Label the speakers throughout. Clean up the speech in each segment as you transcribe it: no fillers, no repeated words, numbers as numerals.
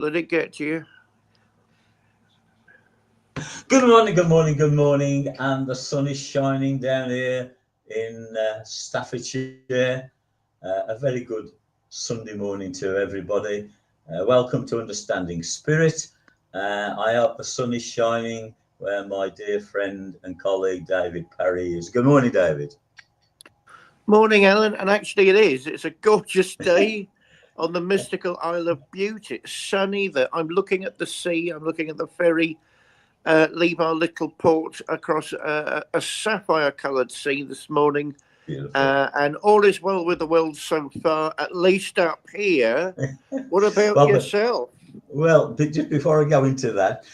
Speaker 1: Did it get to you?
Speaker 2: Good morning, good morning, good morning. And the sun is shining down here in Staffordshire. A very good Sunday morning to everybody. Welcome to Understanding Spirit. I hope the sun is shining where my dear friend and colleague David Parry is. Good morning, David.
Speaker 1: Morning, Alan. And actually, it is. It's a gorgeous day on the mystical Isle of Bute. It's sunny. I'm looking at the sea. I'm looking at the ferry. Leave our little port across a sapphire-coloured sea this morning. And all is well with the world so far, at least up here. What about yourself?
Speaker 2: Well, just before I go into that,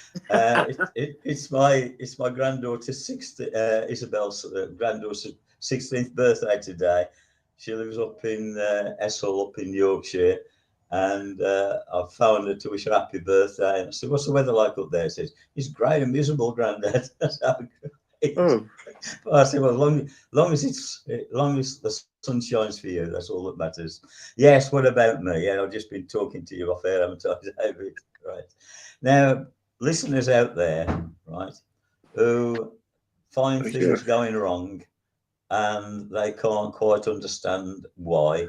Speaker 2: it's my granddaughter's Isabel's granddaughter's 16th birthday today. She lives up in Essel, up in Yorkshire, and I phoned her to wish her happy birthday. And I said, "What's the weather like up there?" She says, "It's grey and miserable, Grandad." I said, "Well, long as the sun shines for you, that's all that matters." Yes. What about me? Yeah, I've just been talking to you off air, haven't I, David? Right now, listeners out there, right, who find things going wrong and they can't quite understand why.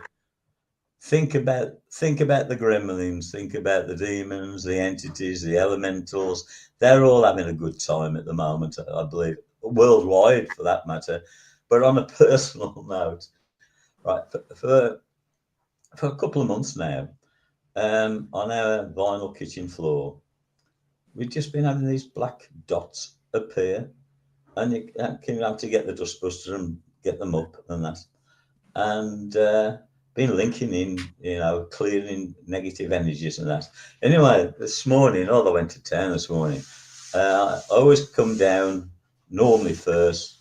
Speaker 2: Think about the gremlins, think about the demons, the entities, the elementals. They're all having a good time at the moment, I believe, worldwide for that matter. But on a personal note, right, for a couple of months now, on our vinyl kitchen floor, we've just been having these black dots appear, and you have to get the dustbuster and get them up and that, and been linking in, clearing negative energies and that. Anyway, this morning, I went to town this morning. I always come down normally first,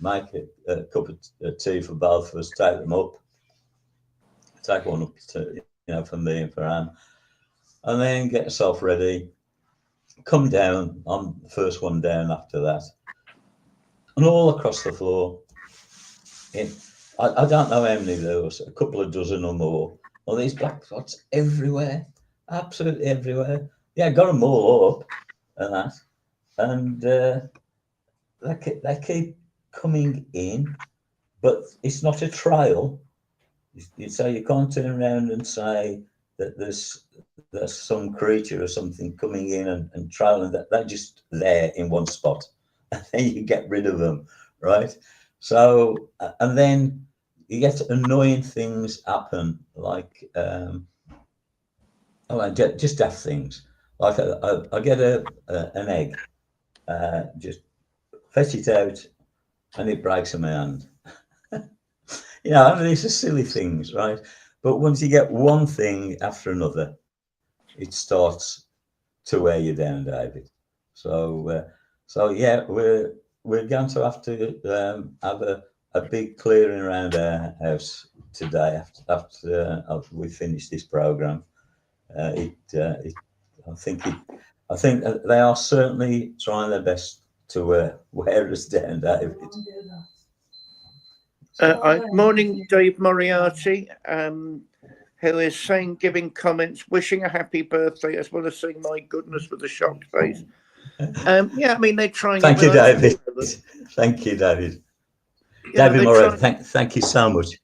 Speaker 2: make a cup of tea for both of us, take them up, take one up to, for me and for Anne, and then get yourself ready, come down. I'm the first one down after that, and all across the floor, I don't know how many there was, a couple of dozen or more. All these black spots everywhere, absolutely everywhere. Yeah, got them all up and that, and they keep coming in, but it's not a trail. So you can't turn around and say that there's some creature or something coming in and trailing that. They're just there in one spot, and then you get rid of them, right? So, and then you get annoying things happen, like just daft things. Like I get an egg, just fetch it out, and it breaks in my hand. These are silly things, right? But once you get one thing after another, it starts to wear you down, David. So yeah, we're going to have to have a big clearing around our house today after we finish this program. I think they are certainly trying their best to wear us down, David.
Speaker 1: Morning, Dave Moriarty, who is giving comments, wishing a happy birthday, as well as saying, "My goodness," with a shocked face. Yeah, I mean, they're trying.
Speaker 2: Thank you, David. Thank you, David. David Moriarty, thank you so much.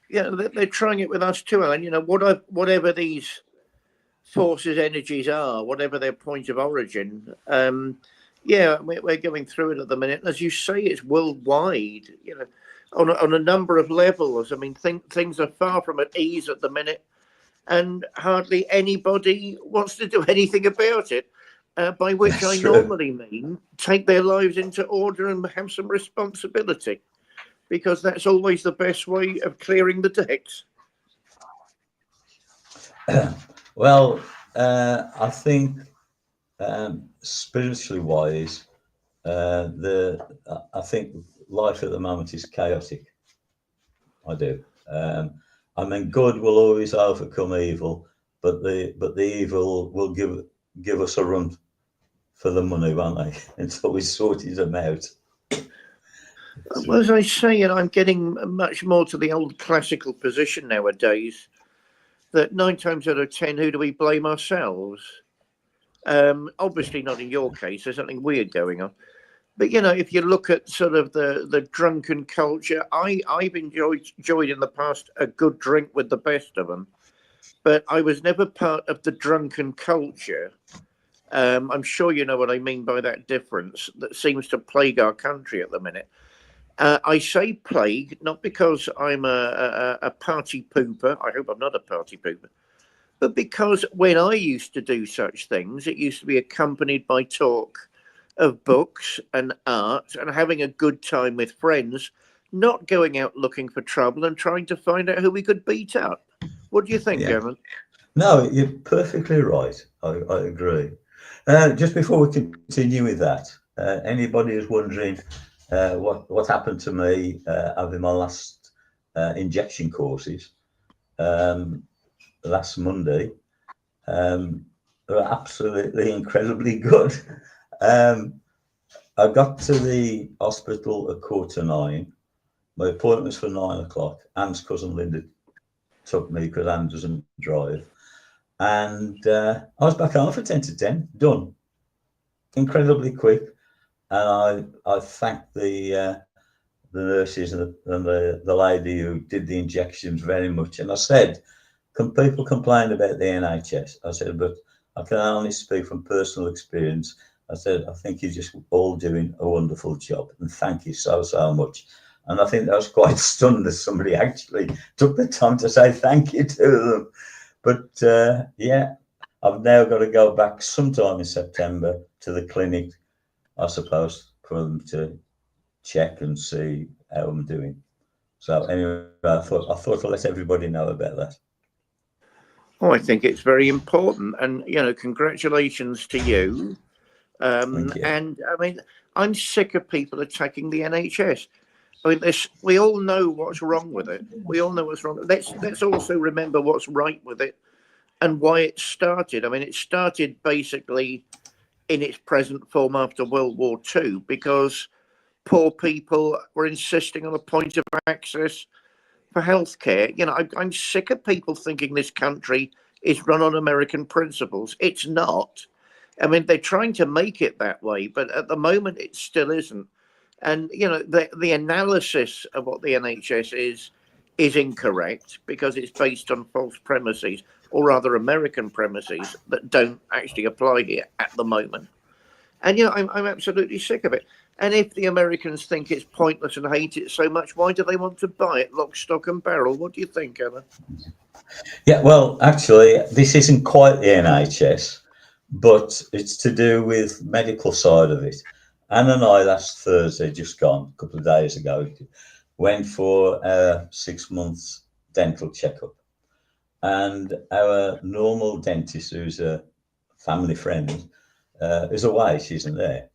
Speaker 1: Yeah, they're trying it with us too, Alan. Whatever these forces, energies are, whatever their point of origin, yeah, we're going through it at the minute. As you say, it's worldwide, on a number of levels. I mean, things are far from at ease at the minute, and hardly anybody wants to do anything about it, by which That's I true. Normally mean take their lives into order and have some responsibility, because that's always the best way of clearing the decks.
Speaker 2: Well, I think spiritually wise, I think life at the moment is chaotic. I do. I mean, good will always overcome evil, but the evil will give us a run for the money, won't they? Until we sorted them out.
Speaker 1: Well, as I say, I'm getting much more to the old classical position nowadays. that 9 times out of 10, who do we blame? Ourselves. Obviously not in your case. There's something weird going on. But if you look at sort of the drunken culture, I've enjoyed in the past a good drink with the best of them, but I was never part of the drunken culture. I'm sure you know what I mean by that difference that seems to plague our country at the minute. I say plague not because I'm a party pooper. I hope I'm not a party pooper, but because when I used to do such things, it used to be accompanied by talk of books and art and having a good time with friends, not going out looking for trouble and trying to find out who we could beat up. What do you think,
Speaker 2: Yeah.
Speaker 1: Evan?
Speaker 2: No, you're perfectly right. I agree. Just before we continue with that, anybody who's wondering what happened to me having my last injection courses last Monday, they were absolutely incredibly good. Um, I got to the hospital at 9:15. My appointment was for 9 o'clock. Anne's cousin Linda took me because Anne doesn't drive. And I was back home for 10 to 10, done. Incredibly quick. And I thank the nurses and the lady who did the injections very much. And I said, can people complain about the NHS? I said, but I can only speak from personal experience. I said, I think you're just all doing a wonderful job. And thank you so, so much. And I think I was quite stunned that somebody actually took the time to say thank you to them. But yeah, I've now got to go back sometime in September to the clinic, I suppose, for them to check and see how I'm doing. So anyway, I thought I'd let everybody know about that.
Speaker 1: Oh, I think it's very important, and congratulations to you.
Speaker 2: Thank you.
Speaker 1: And I mean, I'm sick of people attacking the NHS. I mean, we all know what's wrong with it. We all know what's wrong. Let's also remember what's right with it and why it started. I mean, it started basically in its present form after World War II because poor people were insisting on a point of access for healthcare. I'm sick of people thinking this country is run on American principles. It's not. I mean, they're trying to make it that way, but at the moment, it still isn't. And the analysis of what the NHS is incorrect because it's based on false premises, or rather American premises that don't actually apply here at the moment. And I'm absolutely sick of it. And if the Americans think it's pointless and hate it so much, why do they want to buy it lock, stock, and barrel? What do you think, Emma?
Speaker 2: Yeah, well, actually, this isn't quite the NHS, but it's to do with medical side of it. Anne and I last Thursday, just gone, a couple of days ago, went for a 6 months dental checkup. And our normal dentist, who's a family friend, is away. She isn't there.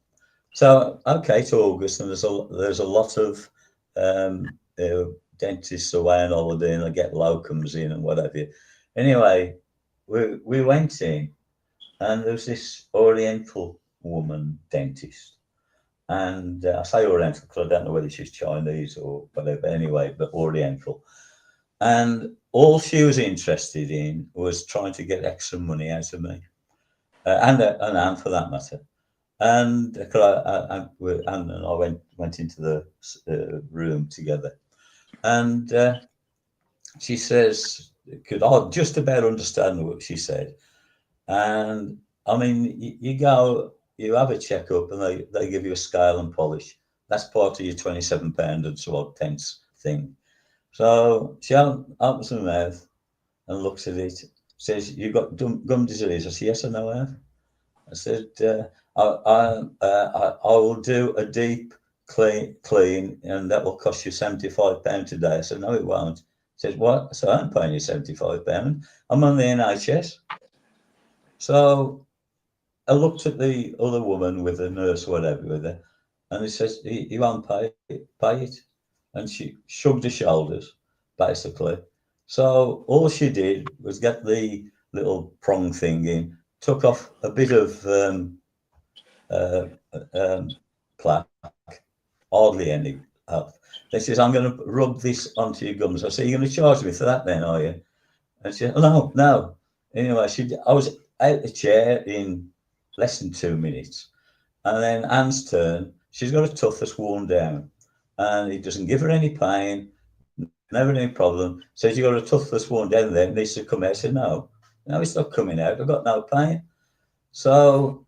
Speaker 2: So okay, it's August, and there's a lot of dentists away on holiday, and they get locums in and whatever. Anyway, we went in, and there was this Oriental woman dentist, and I say Oriental because I don't know whether she's Chinese or whatever. Anyway, but Oriental, and all she was interested in was trying to get extra money out of me, and Anne for that matter. And Anne and I went into the room together, and she says, could I just about understand what she said. And I mean, you have a checkup, and they give you a scale and polish. That's part of your £27 and so odd pence thing. So she opens her mouth and looks at it, says, "You've got gum disease." I said, "Yes, I know I have." I said, I will do a deep clean, and that will cost you £75 today. I said, "No, it won't." He said, "What?" So I'm paying you £75. I'm on the NHS. So I looked at the other woman with the nurse, whatever, with her, and he says, "You won't pay it." And she shrugged her shoulders, basically. So all she did was get the little prong thing in, took off a bit of uh, plaque, hardly any. They says, "I'm going to rub this onto your gums." I say, "You're going to charge me for that then, are you?" And she said, oh, no, no. Anyway, I was out the chair in less than 2 minutes. And then Anne's turn, she's got a tooth that's worn down and it doesn't give her any pain, never any problem. Says, you got a tooth that's worn down there, needs to come out. I said, no, it's not coming out. I've got no pain. So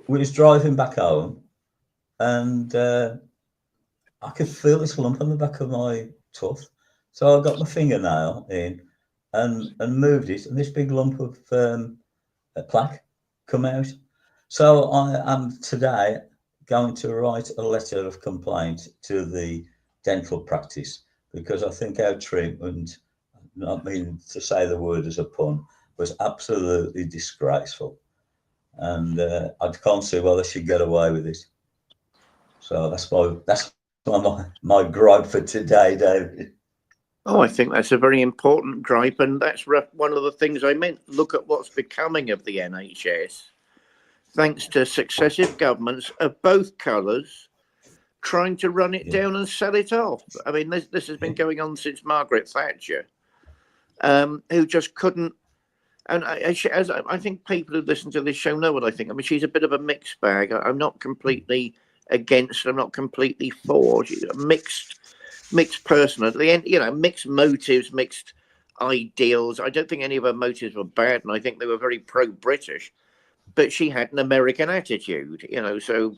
Speaker 2: we was driving back home and I could feel this lump on the back of my tooth. So I got my fingernail in and moved it, and this big lump of a plaque come out. So I am today going to write a letter of complaint to the dental practice because I think our treatment, not meaning to say the word as a pun, was absolutely disgraceful. And I can't see why they should get away with it. So that's my gripe for today, David.
Speaker 1: Oh, I think that's a very important gripe, and that's one of the things I meant. Look at what's becoming of the NHS, thanks to successive governments of both colours trying to run it down and sell it off. I mean, this has been going on since Margaret Thatcher, who just couldn't. And I think people who listen to this show know what I think. I mean, she's a bit of a mixed bag. I'm not completely against her. I'm not completely for. She's a mixed person. At the end, mixed motives, mixed ideals. I don't think any of her motives were bad, and I think they were very pro-British. But she had an American attitude, So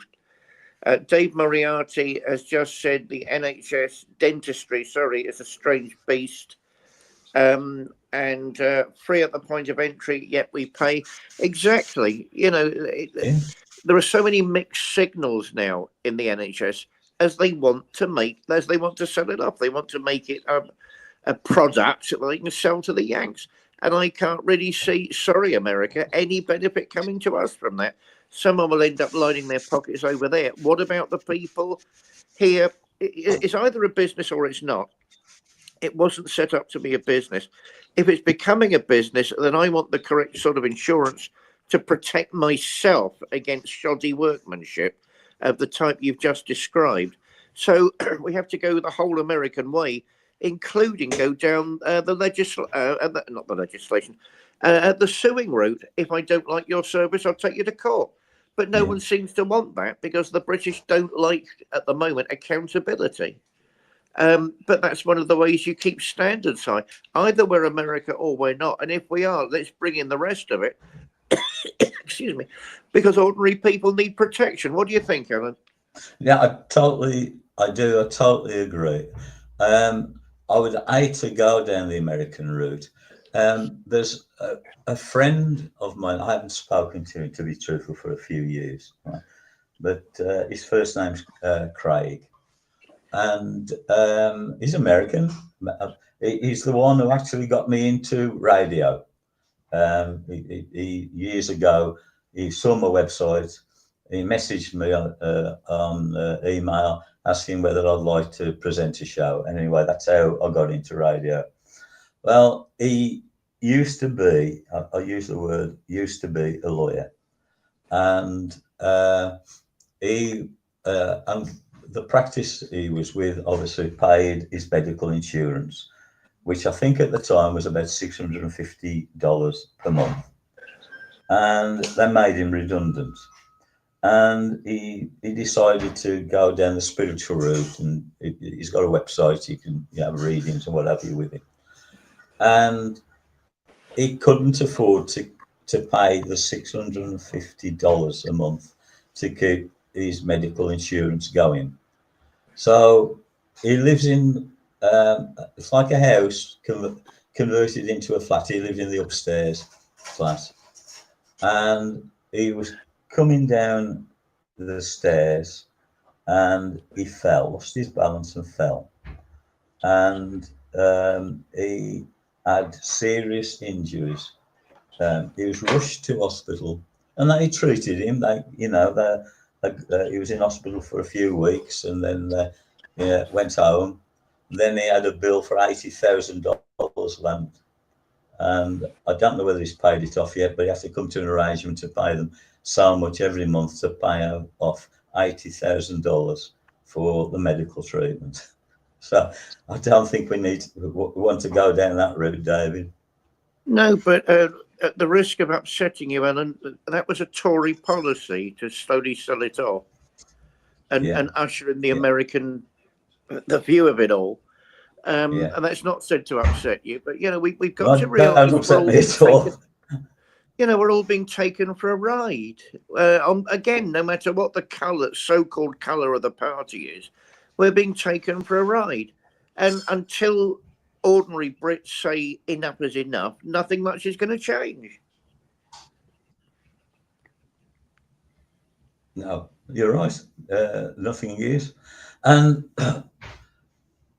Speaker 1: Dave Moriarty has just said the NHS dentistry, is a strange beast. And free at the point of entry, yet we pay. Exactly. There are so many mixed signals now in the NHS as they want to sell it off. They want to make it a product that they can sell to the Yanks. And I can't really see, sorry, America, any benefit coming to us from that. Someone will end up lining their pockets over there. What about the people here? It's either a business or it's not. It wasn't set up to be a business. If it's becoming a business, then I want the correct sort of insurance to protect myself against shoddy workmanship of the type you've just described. So we have to go the whole American way, including go down the suing route. If I don't like your service, I'll take you to court. But no one seems to want that because the British don't like, at the moment, accountability. But that's one of the ways you keep standards high. Either we're America or we're not. And if we are, let's bring in the rest of it. Excuse me. Because ordinary people need protection. What do you think, Alan?
Speaker 2: Yeah, I totally agree. I would hate to go down the American route. There's a friend of mine, I haven't spoken to him, to be truthful, for a few years, right? But his first name's Craig. And he's American. He's the one who actually got me into radio. He years ago, he saw my website. He messaged me on email asking whether I'd like to present a show. And anyway, that's how I got into radio. Well, he used to be, I use the word used to be, a lawyer. And the practice he was with obviously paid his medical insurance, which I think at the time was about $650 per month. And they made him redundant. And he decided to go down the spiritual route, and he's got a website, you can have readings and what have you with it. And he couldn't afford to pay the $650 a month to keep his medical insurance going. So he lives in, it's like a house converted into a flat. He lived in the upstairs flat. And he was coming down the stairs and he fell, lost his balance and fell. And he had serious injuries. He was rushed to hospital and they treated him. He was in hospital for a few weeks and then went home. Then he had a bill for $80,000 land. And I don't know whether he's paid it off yet, but he has to come to an arrangement to pay them so much every month to pay off $80,000 for the medical treatment. So I don't think we want to go down that route, David.
Speaker 1: No, but at the risk of upsetting you, Alan, that was a Tory policy to slowly sell it off
Speaker 2: Yeah,
Speaker 1: and usher in the
Speaker 2: yeah,
Speaker 1: American the view of it all.
Speaker 2: yeah.
Speaker 1: And that's not said to upset you, but we've got to
Speaker 2: Well, don't
Speaker 1: realise we're
Speaker 2: upset
Speaker 1: all
Speaker 2: me
Speaker 1: being
Speaker 2: at all.
Speaker 1: taken. We're all being taken for a ride. Again, no matter what the colour, so-called colour of the party is, we're being taken for a ride. And until ordinary Brits say enough is enough, nothing much is going to change.
Speaker 2: No, you're right. Nothing is, and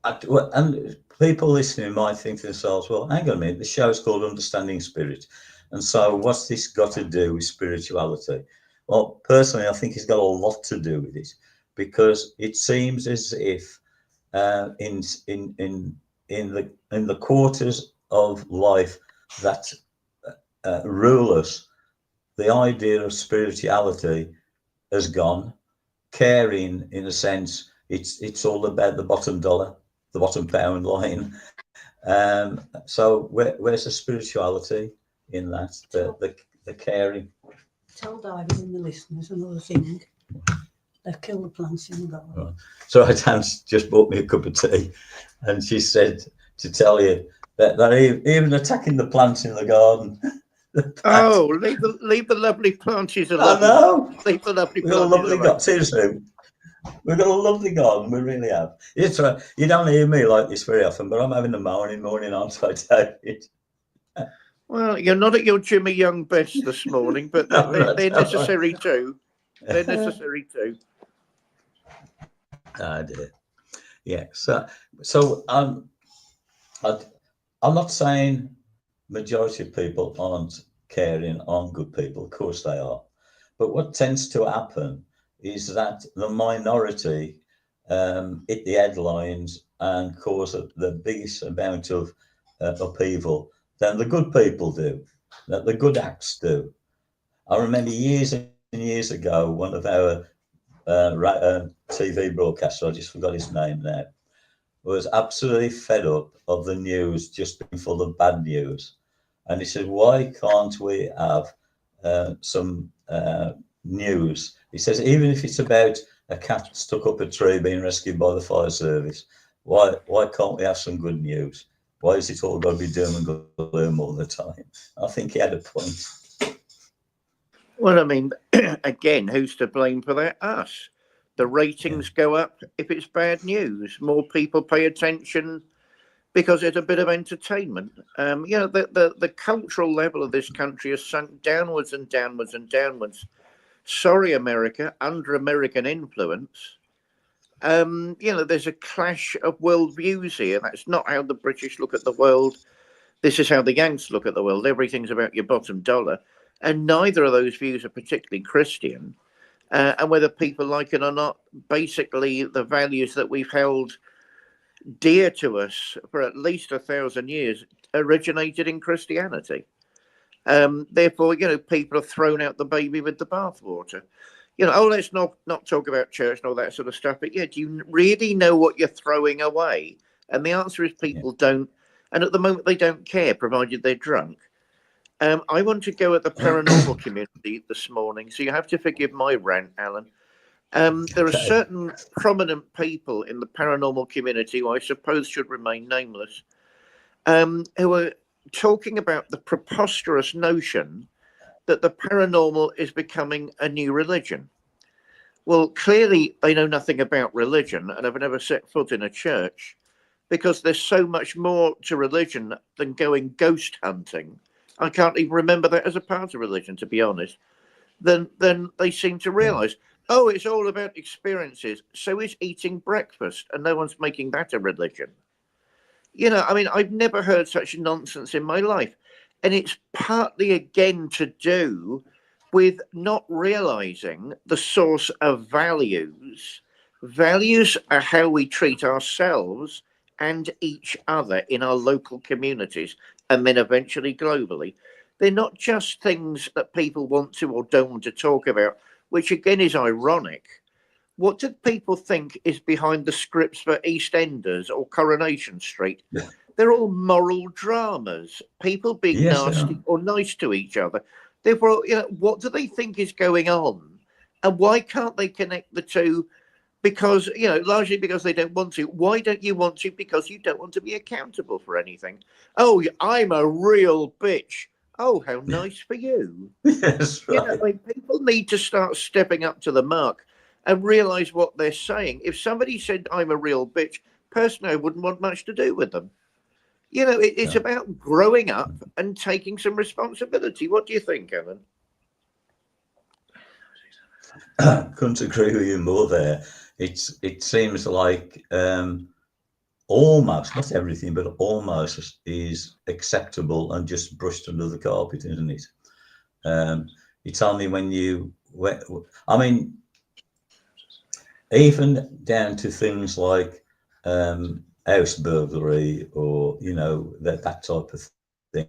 Speaker 2: and people listening might think to themselves, "Well, hang on a minute. The show's called Understanding Spirit, and so what's this got to do with spirituality?" Well, personally, I think it's got a lot to do with it, because it seems as if in the quarters of life that rule us, the idea of spirituality has gone. Caring, in a sense, it's all about the bottom dollar, the bottom pound line. So where's the spirituality in that? The caring.
Speaker 3: Tell David and the listeners another thing. They kill the plants in the garden.
Speaker 2: Right. So Dan's just bought me a cup of tea, and she said to tell you that they're even attacking the plants in the garden.
Speaker 1: Oh, leave the lovely planches
Speaker 2: I
Speaker 1: alone.
Speaker 2: know.
Speaker 1: Leave the lovely
Speaker 2: We've got a
Speaker 1: planches
Speaker 2: lovely
Speaker 1: alone.
Speaker 2: garden. Seriously, we've got a lovely garden. We really have. It's right. You don't hear me like this very often, but I'm having a morning, aren't I, David?
Speaker 1: Well, you're not at your Jimmy Young best this morning, but
Speaker 2: No,
Speaker 1: they're
Speaker 2: that's all right.
Speaker 1: necessary too. They're necessary too.
Speaker 2: Ah, dear. Yeah. So I'm not saying majority of people aren't caring, aren't good people. Of course they are. But what tends to happen is that the minority hit the headlines and cause the biggest amount of upheaval than the good people do, that the good acts do. I remember years and years ago, one of our TV broadcasters, I just forgot his name now, was absolutely fed up of the news just being full of bad news. And he said, why can't we have some news? He says, even if it's about a cat stuck up a tree being rescued by the fire service, why can't we have some good news? Why is it all got to be doom and gloom all the time? I think he had a point.
Speaker 1: Well, I mean, again, who's to blame for that? Us. The ratings go up if it's bad news. More people pay attention because it's a bit of entertainment. The cultural level of this country has sunk downwards and downwards and downwards. Sorry, America, under American influence. There's a clash of worldviews here. That's not how the British look at the world. This is how the Yanks look at the world. Everything's about your bottom dollar. And neither of those views are particularly Christian. And whether people like it or not, basically the values that we've held dear to us for at least 1,000 years originated in Christianity. Therefore, people have thrown out the baby with the bathwater. Let's not talk about church and all that sort of stuff. But do you really know what you're throwing away? And the answer is people don't. And at the moment, they don't care, provided they're drunk. I want to go at the paranormal community this morning, so you have to forgive my rant, Alan. There are certain prominent people in the paranormal community who I suppose should remain nameless, who are talking about the preposterous notion that the paranormal is becoming a new religion. Well, clearly they know nothing about religion and have never set foot in a church, because there's so much more to religion than going ghost hunting. I can't even remember that as a part of religion, to be honest. Then they seem to realise, oh, it's all about experiences. So is eating breakfast, and no one's making that a religion. I've never heard such nonsense in my life. And it's partly, again, to do with not realising the source of values. Values are how we treat ourselves and each other in our local communities, and then eventually globally. They're not just things that people want to or don't want to talk about, which again is ironic. what do people think is behind the scripts for EastEnders or Coronation Street? They're all moral dramas, people being
Speaker 2: Yes, they
Speaker 1: nasty
Speaker 2: are.
Speaker 1: or nice to each other. Therefore, what do they think is going on? And why can't they connect the two? Because, largely because they don't want to. Why don't you want to? Because you don't want to be accountable for anything. Oh, I'm a real bitch. Oh, how nice for you.
Speaker 2: Yes, right.
Speaker 1: People need to start stepping up to the mark and realize what they're saying. If somebody said, I'm a real bitch, personally, I wouldn't want much to do with them. It's
Speaker 2: Yeah.
Speaker 1: about growing up and taking some responsibility. What do you think, Alan?
Speaker 2: Couldn't agree with you more there. It seems like almost, not everything, but almost is acceptable and just brushed under the carpet, isn't it? It's only I mean, even down to things like house burglary or that type of thing.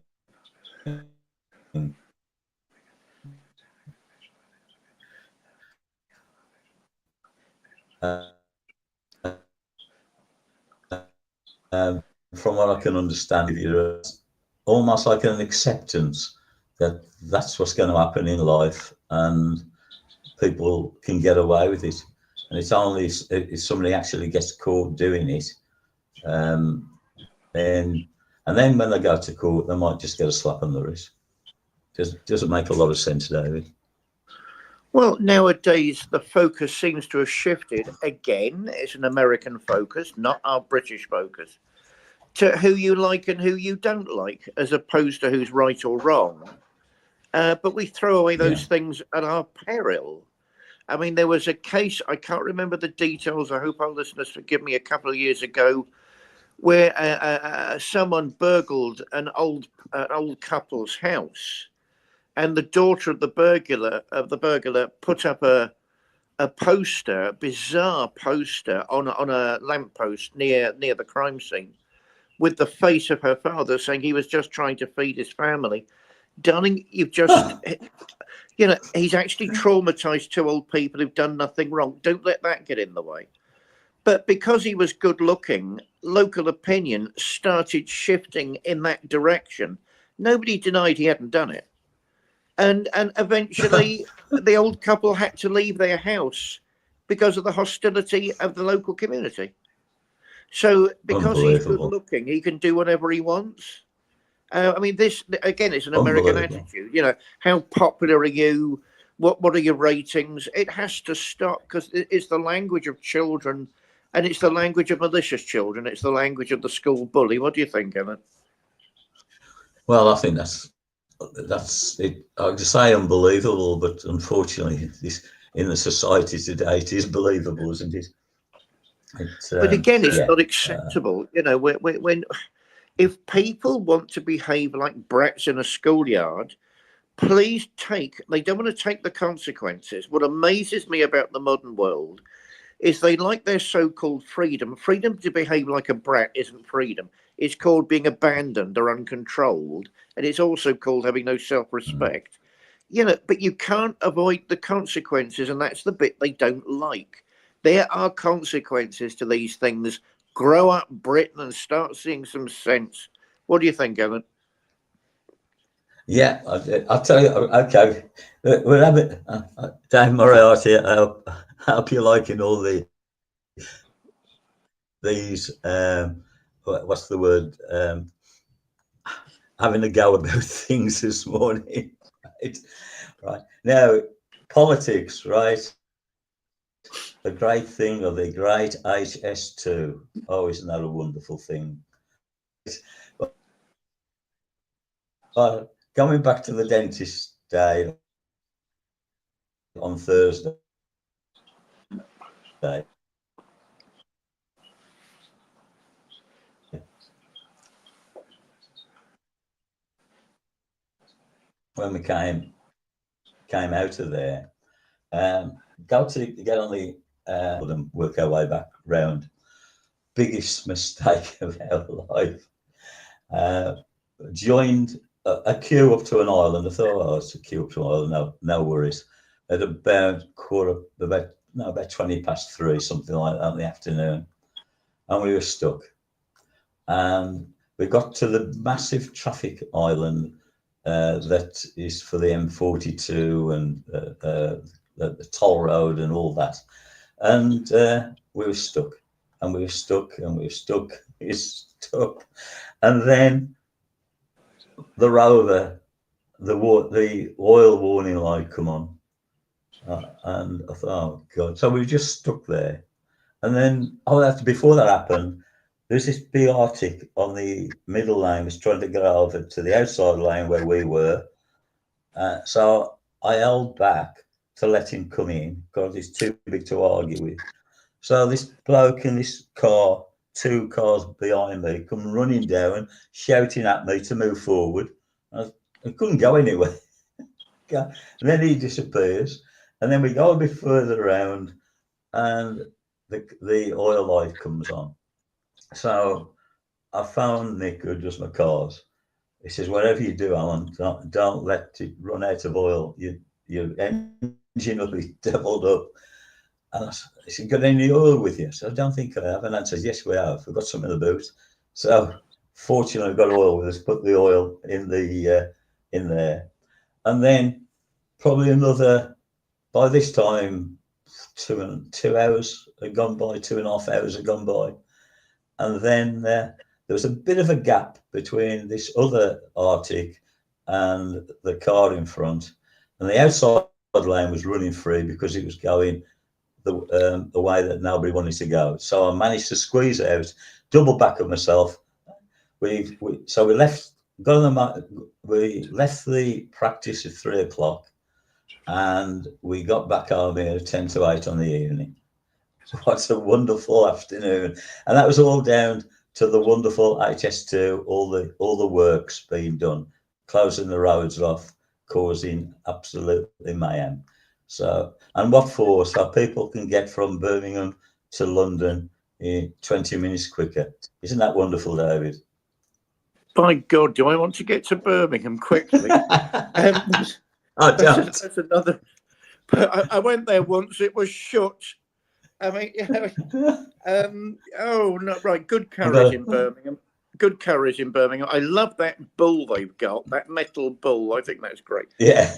Speaker 2: Uh, from what I can understand, you're almost like an acceptance that that's what's going to happen in life, and people can get away with it. And it's only if somebody actually gets caught doing it, and then when they go to court, they might just get a slap on the wrist. Doesn't make a lot of sense, David.
Speaker 1: Well, nowadays the focus seems to have shifted again. It's an American focus, not our British focus, to who you like and who you don't like, as opposed to who's right or wrong. But we throw away
Speaker 2: Yeah.
Speaker 1: those things at our peril. I mean, there was a case, I can't remember the details. I hope our listeners forgive me, a couple of years ago, where someone burgled an old couple's house, and the daughter of the burglar put up a poster, a bizarre poster on a lamppost near the crime scene, with the face of her father, saying he was just trying to feed his family. Darling, you've just, he's actually traumatized two old people who've done nothing wrong. Don't let that get in the way. But because he was good looking, local opinion started shifting in that direction. Nobody denied he hadn't done it. And eventually the old couple had to leave their house because of the hostility of the local community. So because he's good
Speaker 2: Unbelievable.
Speaker 1: looking, he can do whatever he wants. I mean, this again is an American
Speaker 2: Unbelievable.
Speaker 1: attitude. How popular are you? What are your ratings? It has to stop, because it's the language of children, and it's the language of malicious children. It's the language of the school bully. What do you think, Ellen?
Speaker 2: Well, I think that's it. I would say unbelievable, but unfortunately, this in the society today, it is believable, isn't it?
Speaker 1: But again, it's
Speaker 2: Yeah.
Speaker 1: not acceptable. When if people want to behave like brats in a schoolyard, please they don't want to take the consequences. What amazes me about the modern world is they like their so-called freedom. Freedom to behave like a brat isn't freedom. It's called being abandoned or uncontrolled, and it's also called having no self-respect. But you can't avoid the consequences, and that's the bit they don't like. There are consequences to these things. Grow up, Britain, and start seeing some sense. What do you think, Ellen?
Speaker 2: Yeah, I'll tell you. Okay, we're having Dave Moriarty. I hope you're liking all these. What's the word? Having a go about things this morning. Right now, politics. Right, the great thing, or the great HS2. Oh, isn't that a wonderful thing? Coming back to the dentist day on Thursday. When we came out of there, go to get on the and work our way back round. Biggest mistake of our life. Joined a queue up to an island. I thought, oh, it's a queue up to an island. No worries. At about no, about 20 past 3, something like that in the afternoon. And we were stuck. And we got to the massive traffic island that is for the M42 and the toll road and all that. And we were stuck, and we were stuck, and we were stuck, we were stuck. And then the rover, the oil warning light come on. And I thought, oh God. So we were just stuck there. And then, before that happened, there's this big Arctic on the middle lane was trying to get over to the outside lane where we were. So I held back to let him come in because he's too big to argue with. So this bloke in this car, 2 cars behind me, come running down, shouting at me to move forward. I couldn't go anywhere. And then he disappears. And then we go a bit further around and the oil light comes on. So I phoned Nick, who does my cars. He says, whatever you do, Alan, don't let it run out of oil. Your engine will be devilled up. And I said, got any oil with you? So I don't think I have. And I said, yes, we have. We've got some in the boot. So fortunately, I've got oil with us. Put the oil in there. And then probably another, by this time, 2 hours had gone by, 2.5 hours had gone by. And then there was a bit of a gap between this other Arctic and the car in front. And the outside lane was running free because it was going the way that nobody wanted to go. So I managed to squeeze out, double back of myself. We left the practice at 3 o'clock. And we got back home here at 10 to 8 on the evening. What a wonderful afternoon. And that was all down to the wonderful HS2, all the works being done, closing the roads off, causing absolutely mayhem. So, and what for? So people can get from Birmingham to London in 20 minutes quicker. Isn't that wonderful, David?
Speaker 1: By God, do I want to get to Birmingham quickly?
Speaker 2: I don't.
Speaker 1: That's another. But I went there once. It was shut. I mean, oh no, right. Good curries in Birmingham. Good curries in Birmingham. I love that bull they've got. That metal bull. I think that's great.
Speaker 2: Yeah.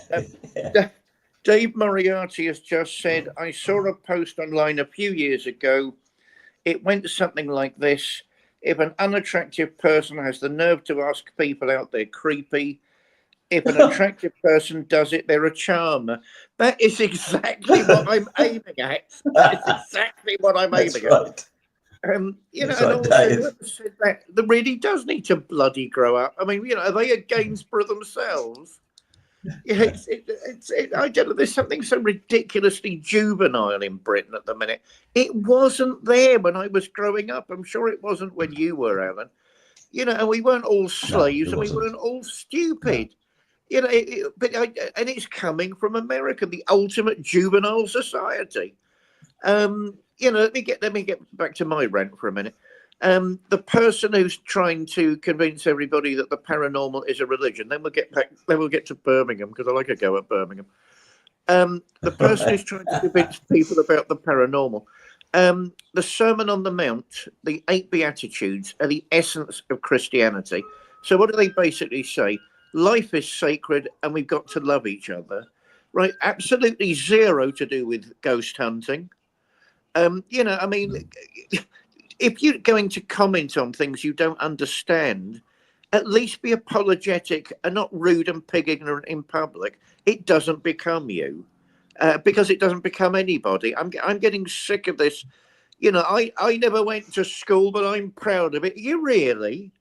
Speaker 1: Dave Moriarty has just said, I saw a post online a few years ago. It went something like this: if an unattractive person has the nerve to ask people out, they're creepy. If an attractive person does it, they're a charmer. That is exactly what I'm aiming at. That is exactly what I'm aiming at. You know, and also whoever said that really does need to bloody grow up. I mean, you know, are they a Gainsborough themselves? Yeah, I don't know. There's something so ridiculously juvenile in Britain at the minute. It wasn't there when I was growing up. I'm sure it wasn't when you were, Alan. You know, and we weren't all slaves, and we weren't all stupid. No. You know, and it's coming from America, the ultimate juvenile society. You know, let me get back to my rant for a minute. The person who's trying to convince everybody that the paranormal is a religion, then we'll get to Birmingham, because I like a go at Birmingham. The person who's trying to convince people about the paranormal. The Sermon on the Mount, the 8 Beatitudes, are the essence of Christianity. So what do they basically say? Life is sacred and we've got to love each other, right? Absolutely zero to do with ghost hunting. You know, I mean, if you're going to comment on things you don't understand, at least be apologetic and not rude and pig ignorant in public. It doesn't become you, because it doesn't become anybody. I'm getting sick of this. You know, I never went to school, but I'm proud of it. You really?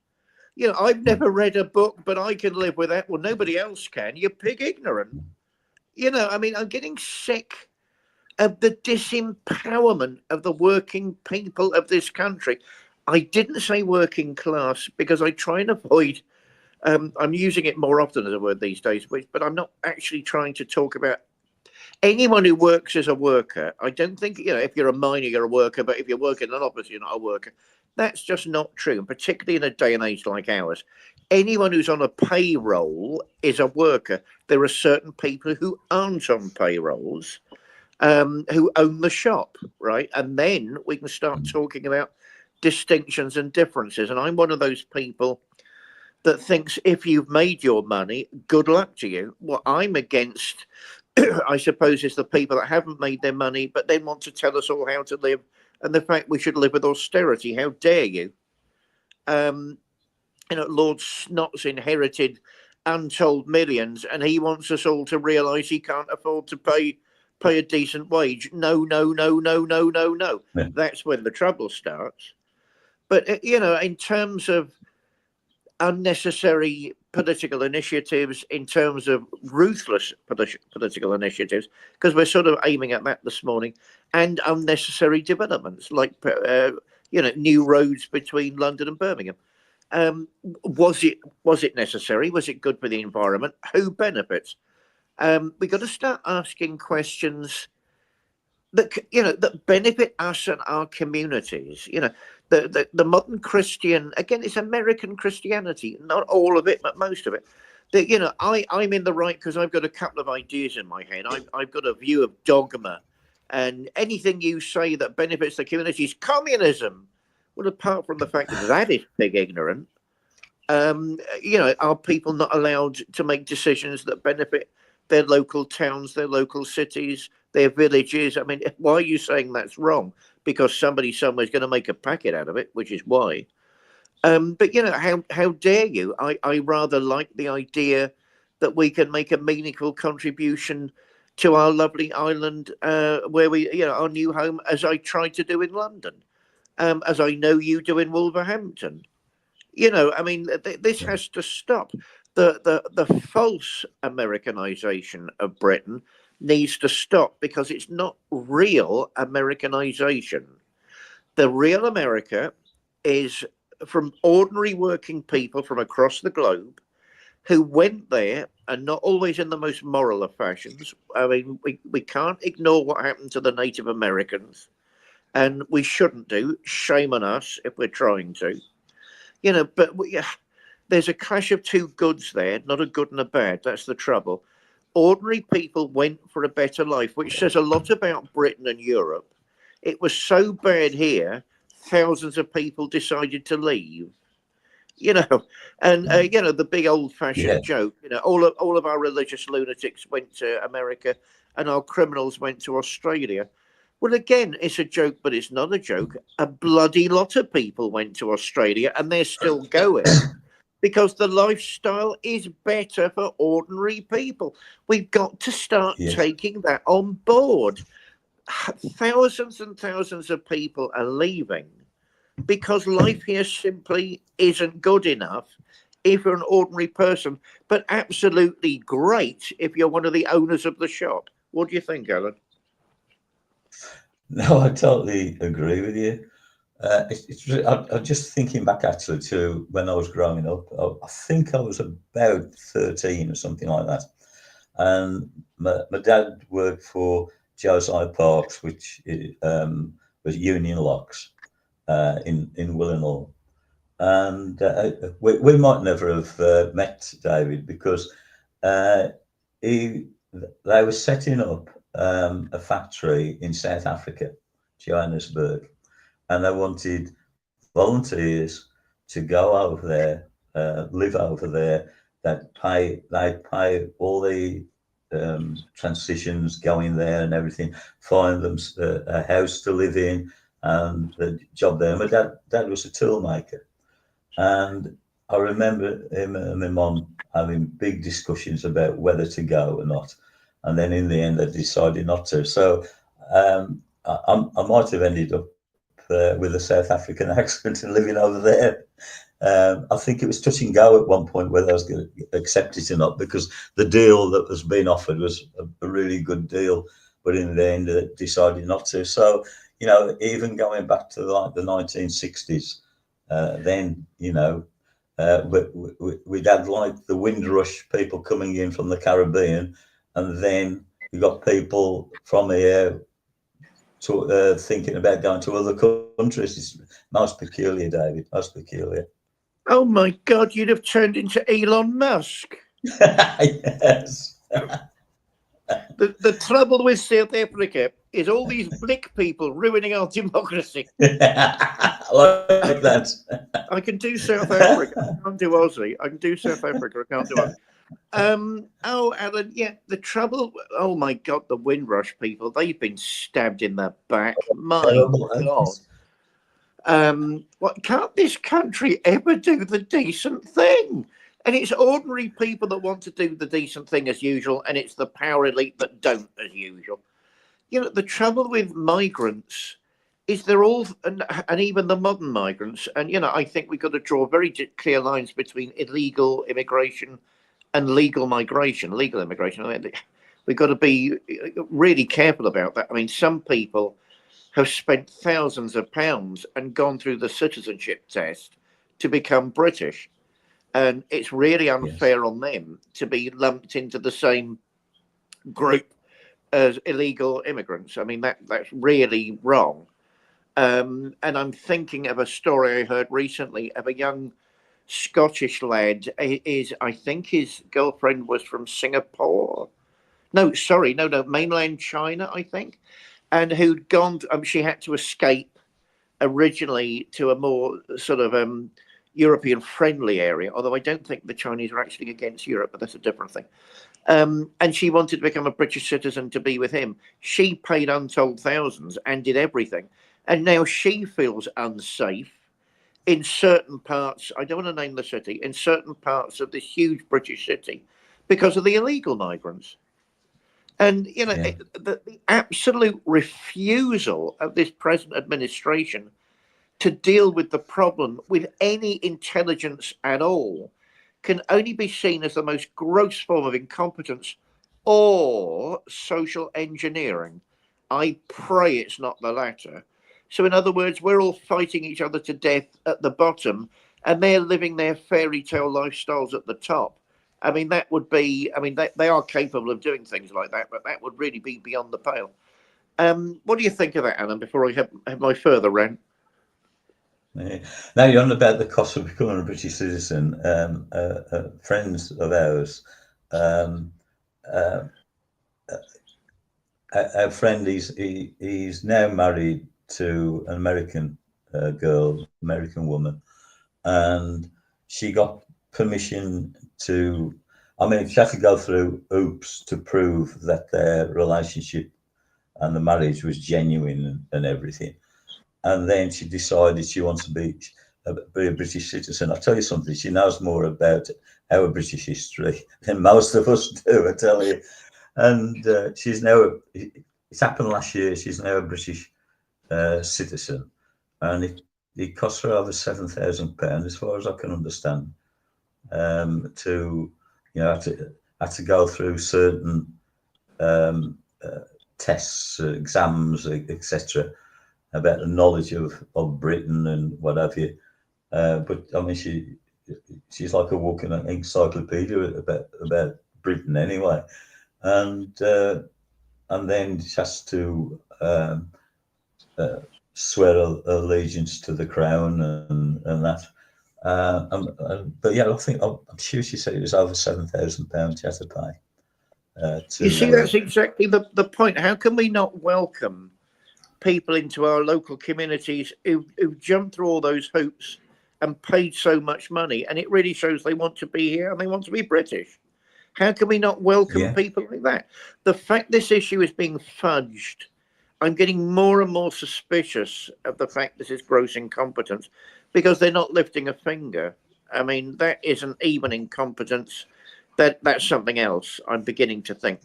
Speaker 1: You know, I've never read a book, but I can live with that. Well, nobody else can. You're pig ignorant. You know, I mean, I'm getting sick of the disempowerment of the working people of this country. I didn't say working class because I try and avoid, I'm using it more often as a word these days, but I'm not actually trying to talk about anyone who works as a worker. I don't think, you know, if you're a miner, you're a worker, but if you're working in an office, you're not a worker. That's just not true, and particularly in a day and age like ours. Anyone who's on a payroll is a worker. There are certain people who aren't on payrolls. who own the shop, right? And then we can start talking about distinctions and differences. And I'm one of those people that thinks if you've made your money, good luck to you. What I'm against, I suppose, is the people that haven't made their money, but then want to tell us all how to live, and the fact we should live with austerity. How dare you? Lord Snot's inherited untold millions, and he wants us all to realise he can't afford to pay a decent wage. No, no, no, no, no, no, no.
Speaker 2: Yeah.
Speaker 1: That's when the trouble starts. But in terms of unnecessary political initiatives, in terms of ruthless political initiatives, because we're sort of aiming at that this morning, and unnecessary developments like new roads between London and Birmingham. Was it necessary? Was it good for the environment? Who benefits? We've got to start asking questions that benefit us and our communities. The modern Christian, again, it's American Christianity, not all of it, but most of it. I'm in the right because I've got a couple of ideas in my head. I've got a view of dogma, and anything you say that benefits the community is communism. Well, apart from the fact that is big ignorant, are people not allowed to make decisions that benefit their local towns, their local cities, their villages? I mean, why are you saying that's wrong? Because somebody somewhere is going to make a packet out of it, which is why. But how dare you? I rather like the idea that we can make a meaningful contribution to our lovely island, where we, our new home, as I tried to do in London, as I know you do in Wolverhampton. This has to stop. The false Americanization of Britain needs to stop, because it's not real Americanization. The real America is from ordinary working people from across the globe who went there, and not always in the most moral of fashions. I mean, we can't ignore what happened to the Native Americans, and we shouldn't do. Shame on us if we're trying to. But there's a clash of two goods there, not a good and a bad. That's the trouble. Ordinary people went for a better life, which says a lot about Britain and Europe. It was so bad here, thousands of people decided to leave. The big old-fashioned joke. All of our religious lunatics went to America, and our criminals went to Australia. Well, again, it's a joke, but it's not a joke. A bloody lot of people went to Australia, and they're still going, because the lifestyle is better for ordinary people. We've got to start taking that on board. Thousands and thousands of people are leaving because life here simply isn't good enough if you're an ordinary person, but absolutely great if you're one of the owners of the shop. What do you think, Alan?
Speaker 2: No, I totally agree with you. I'm just thinking back actually to when I was growing up. I think I was about 13 or something like that. And my dad worked for Josiah Parks, which was Union Locks in Willenhall. And we might never have met David, because they were setting up a factory in South Africa, Johannesburg, and they wanted volunteers to go over there, live over there. They'd pay all the transitions going there and everything, find them a house to live in and the job there. My dad was a toolmaker, and I remember him and my mum having big discussions about whether to go or not. And then in the end, they decided not to. So I might have ended up with a South African accent and living over there. I think it was touch and go at one point whether I was going to accept it or not, because the deal that was being offered was a really good deal. But in the end, I decided not to. So, even going back to like the 1960s, then, we'd had like the Windrush people coming in from the Caribbean, and then we got people from here thinking about going to other countries. It's most peculiar, David, most peculiar.
Speaker 1: Oh my God, you'd have turned into Elon Musk.
Speaker 2: Yes.
Speaker 1: The The trouble with South Africa is all these blick people ruining our democracy.
Speaker 2: I like that.
Speaker 1: I can do South Africa. I can't do Aussie. I can do South Africa. I can't do Aussie. Oh, Alan, yeah, the trouble. Oh my God, the Windrush people. They've been stabbed in the back. My God. What can't this country ever do the decent thing? And it's ordinary people that want to do the decent thing as usual, and it's the power elite that don't as usual. You know, the trouble with migrants is they're all, and even the modern migrants, and, you know, I think we've got to draw very clear lines between illegal immigration and legal migration, legal immigration. I mean, we've got to be really careful about that. I mean, some people have spent thousands of pounds and gone through the citizenship test to become British. And it's really unfair on them to be lumped into the same group as illegal immigrants. I mean, that's really wrong. And I'm thinking of a story I heard recently of a young Scottish lad. I think his girlfriend was from Singapore. No, sorry, no, mainland China, I think. And who'd gone, she had to escape originally to a more sort of European friendly area, although I don't think the Chinese are actually against Europe, but that's a different thing. And she wanted to become a British citizen to be with him. She paid untold thousands and did everything. And now she feels unsafe in certain parts, I don't want to name the city, in certain parts of this huge British city because of the illegal migrants. And, you know, the absolute refusal of this present administration to deal with the problem with any intelligence at all can only be seen as the most gross form of incompetence or social engineering. I pray it's not the latter. So, in other words, we're all fighting each other to death at the bottom, and they're living their fairy tale lifestyles at the top. I mean, that would be, I mean, they are capable of doing things like that, but that would really be beyond the pale. What do you think of that, Alan, before I have my further rant?
Speaker 2: Now you're on about the cost of becoming a British citizen. Friends of ours, our friend, he's now married to an American girl, American woman, and she got permission to. I mean, she had to go through hoops to prove that their relationship and the marriage was genuine and everything. And then she decided she wants to be a British citizen. I'll tell you something, she knows more about our British history than most of us do, I tell you. And she's now, it's happened last year, she's now a British citizen. And it cost her over £7,000, as far as I can understand, to, you know, had to go through certain tests, exams, etc., about the knowledge of Britain and what have you. But I mean, she's like a walking encyclopedia about Britain anyway. And then she has to swear allegiance to the crown and that. But yeah, I'm sure she said it was over £7,000 she had to pay.
Speaker 1: You see, that's exactly the point. How can we not welcome people into our local communities who jumped through all those hoops and paid so much money? And it really shows they want to be here and they want to be British. How can we not welcome people like that? The fact this issue is being fudged, I'm getting more and more suspicious of the fact this is gross incompetence, because they're not lifting a finger. I mean, that isn't even incompetence. That's something else, I'm beginning to think.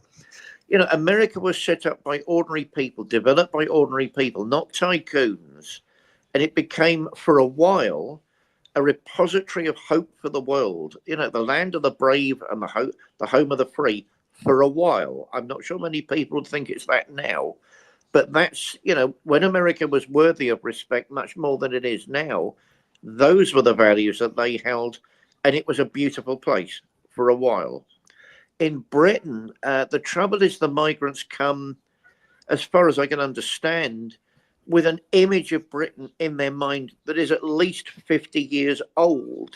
Speaker 1: You know, America was set up by ordinary people, developed by ordinary people, not tycoons. And it became, for a while, a repository of hope for the world. You know, the land of the brave and the home of the free, for a while. I'm not sure many people would think it's that now. But that's, you know, when America was worthy of respect much more than it is now, those were the values that they held. And it was a beautiful place for a while. In Britain, the trouble is the migrants come, as far as I can understand, with an image of Britain in their mind that is at least 50 years old.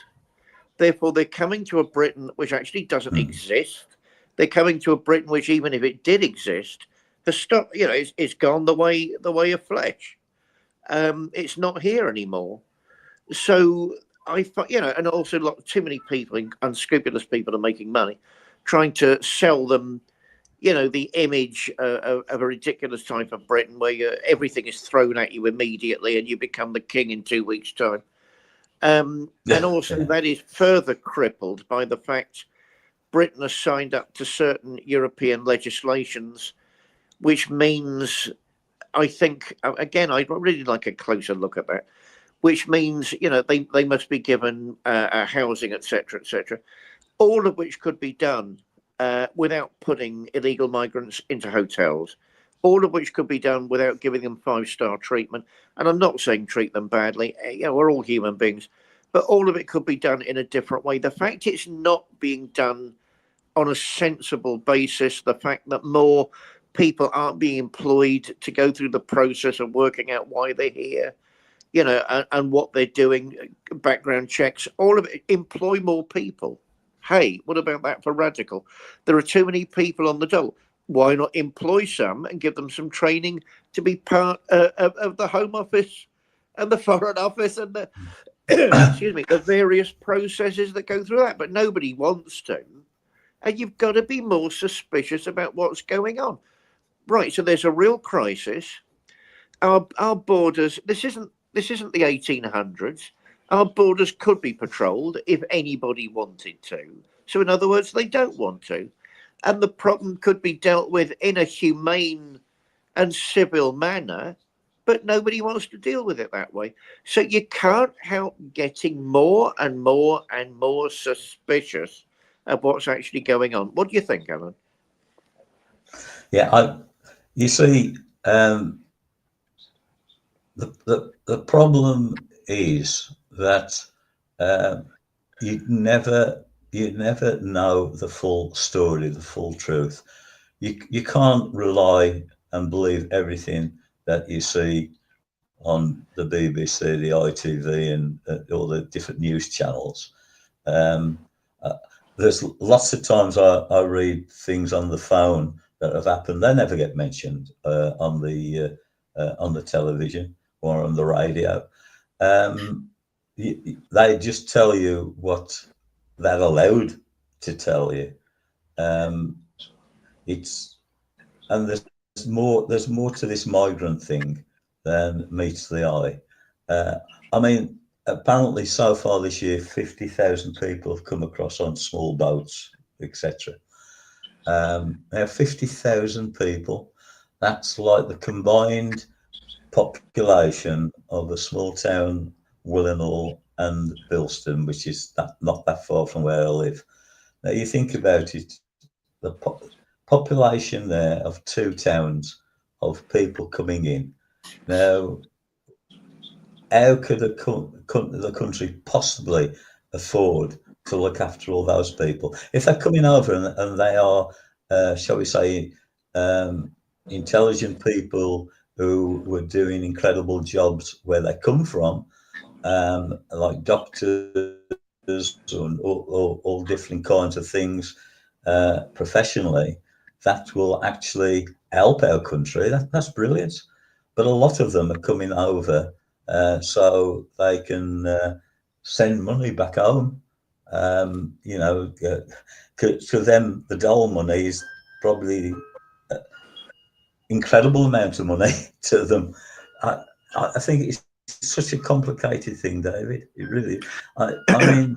Speaker 1: Therefore, they're coming to a Britain which actually doesn't exist. They're coming to a Britain which, even if it did exist, has stopped. You know, it's gone the way of flesh. It's not here anymore. So and also too many people, unscrupulous people, are making money, trying to sell them, the image of a ridiculous type of Britain where everything is thrown at you immediately and you become the king in 2 weeks' time. And also that is further crippled by the fact Britain has signed up to certain European legislations, which means, I think, again, I'd really like a closer look at that, which means, they must be given housing, etc., etc., all of which could be done without putting illegal migrants into hotels, all of which could be done without giving them 5-star treatment. And I'm not saying treat them badly. We're all human beings, but all of it could be done in a different way. The fact it's not being done on a sensible basis, the fact that more people aren't being employed to go through the process of working out why they're here, and what they're doing, background checks, all of it, employ more people. Hey, what about that for radical? There are too many people on the dole. Why not employ some and give them some training to be part of the Home Office and the Foreign Office and the excuse me, the various processes that go through that? But nobody wants to. And you've got to be more suspicious about what's going on. Right, so there's a real crisis. Our borders, this isn't the 1800s. Our borders could be patrolled if anybody wanted to. So in other words, they don't want to. And the problem could be dealt with in a humane and civil manner, but nobody wants to deal with it that way. So you can't help getting more and more and more suspicious of what's actually going on. What do you think, Alan?
Speaker 2: Yeah, you see, the problem is that you never know the full story, the full truth. You can't rely and believe everything that you see on the BBC, the ITV, and all the different news channels. There's lots of times I read things on the phone that have happened. They never get mentioned on the television or on the radio. They just tell you what they're allowed to tell you. There's more to this migrant thing than meets the eye. I mean, apparently so far this year, 50,000 people have come across on small boats, etc. Now 50,000 people, that's like the combined population of a small town, Willenhall and Bilston, which is not that far from where I live. Now you think about it, the population there of 2 towns of people coming in. Now, how could the country possibly afford to look after all those people? If they're coming over and they are, shall we say, intelligent people who were doing incredible jobs where they come from, like doctors and all different kinds of things professionally, that will actually help our country. That's brilliant. But a lot of them are coming over so they can send money back home. To them, the dole money is probably incredible amount of money to them. I think it's such a complicated thing, David. It really. I mean,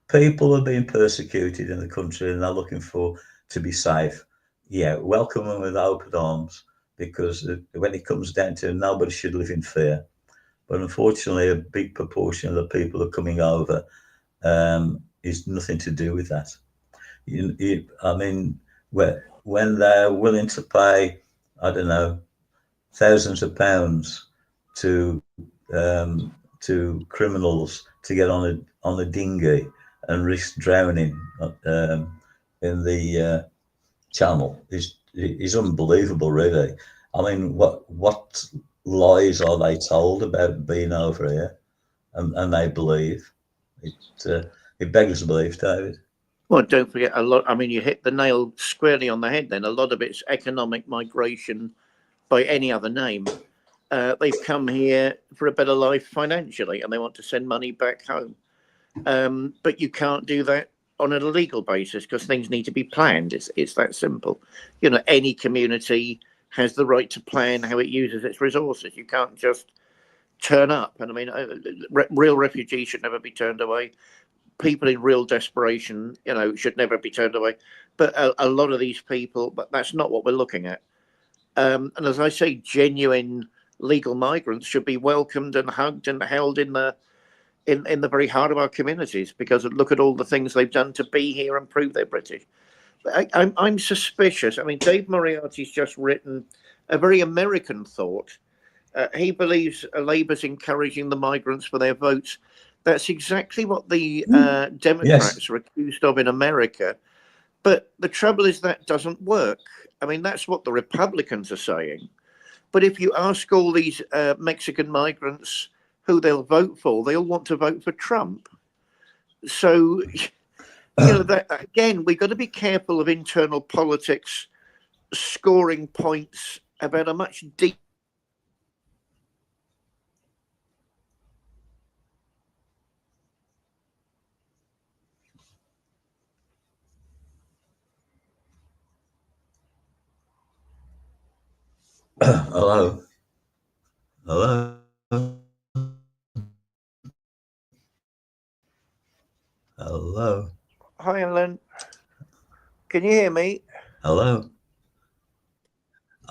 Speaker 2: people are being persecuted in the country, and they're looking to be safe. Yeah, welcome them with open arms, because when it comes down to it, nobody should live in fear. But unfortunately, a big proportion of the people who are coming over is nothing to do with that. I mean, when they're willing to pay, I don't know, thousands of pounds to criminals to get on a dinghy and risk drowning in the channel is unbelievable, really. I mean, what lies are they told about being over here, and they believe it? It beggars belief, David.
Speaker 1: Well, don't forget a lot. I mean, you hit the nail squarely on the head. Then a lot of it's economic migration by any other name. They've come here for a better life financially, and they want to send money back home. But you can't do that on a legal basis because things need to be planned. It's that simple. You know, any community has the right to plan how it uses its resources. You can't just turn up. And I mean, real refugees should never be turned away. People in real desperation, you know, should never be turned away. But a lot of these people, but that's not what we're looking at. And as I say, genuine legal migrants should be welcomed and hugged and held in the very heart of our communities, because look at all the things they've done to be here and prove they're British. But I'm suspicious. I mean, Dave Moriarty's just written a very American thought. He believes Labour's encouraging the migrants for their votes. That's exactly what the Democrats
Speaker 2: Yes.
Speaker 1: are accused of in America. But the trouble is that doesn't work. I mean, that's what the Republicans are saying. But if you ask all these Mexican migrants who they'll vote for, they'll want to vote for Trump. So, you know, that again, we've got to be careful of internal politics scoring points about a much deeper.
Speaker 2: Hello. Hello. Hello.
Speaker 1: Hi, Alan. Can you hear me?
Speaker 2: Hello.